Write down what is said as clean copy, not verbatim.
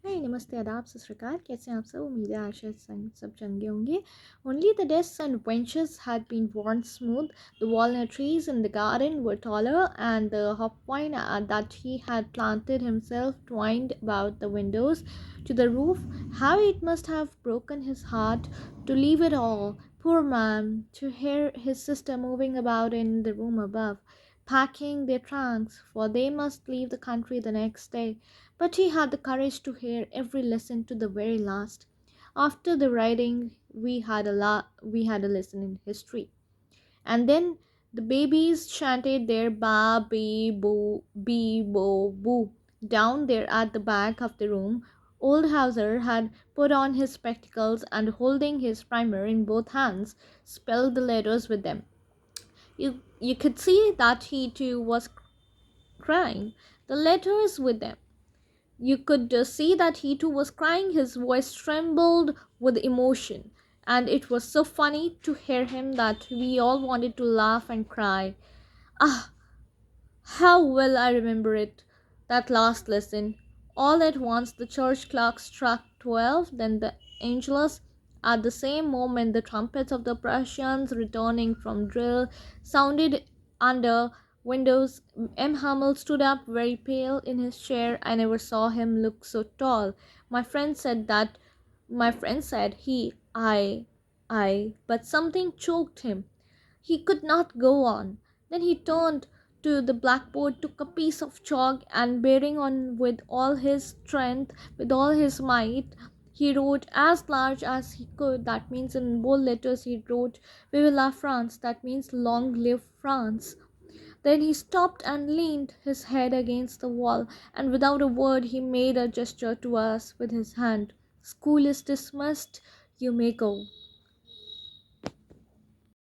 हाय नमस्ते आदाब सत श्री अकाल कैसे हैं आप सब उम्मीद है आशा सब चंगे होंगे Only the desks and benches had been worn smooth. The walnut trees in the garden were taller, and the hop-vine that he had planted himself twined about the windows to the roof. How it must have broken his heart to leave it all, poor man, to hear his sister moving about in the room above, packing their trunks, for they must leave the country the next day. But he had the courage to hear every lesson to the very last. After the riding, we had a lesson in history, and then the babies chanted their ba bee boo bee bo boo down there at the back of the room. Old Hauser had put on his spectacles and, holding his primer in both hands, spelled the letters with them. You could see that he too was crying the letters with them. You could see that he too was crying. His voice trembled with emotion, and it was so funny to hear him that we all wanted to laugh and cry. Ah, how well I remember it, that last lesson. All at once the church clock struck 12, then the Angelus. At the same moment, the trumpets of the Prussians returning from drill sounded under windows. M. Hamel stood up very pale in his chair. I never saw him look so tall. My friend said that my friend said he I but something choked him. He could not go on. Then he turned to the blackboard, took a piece of chalk, and bearing on with all his strength, with all his might, he wrote as large as he could. That means in bold letters he wrote, "Vive la France." That means long live France. Then he stopped and leaned his head against the wall, and without a word he made a gesture to us with his hand. "School is dismissed. You may go."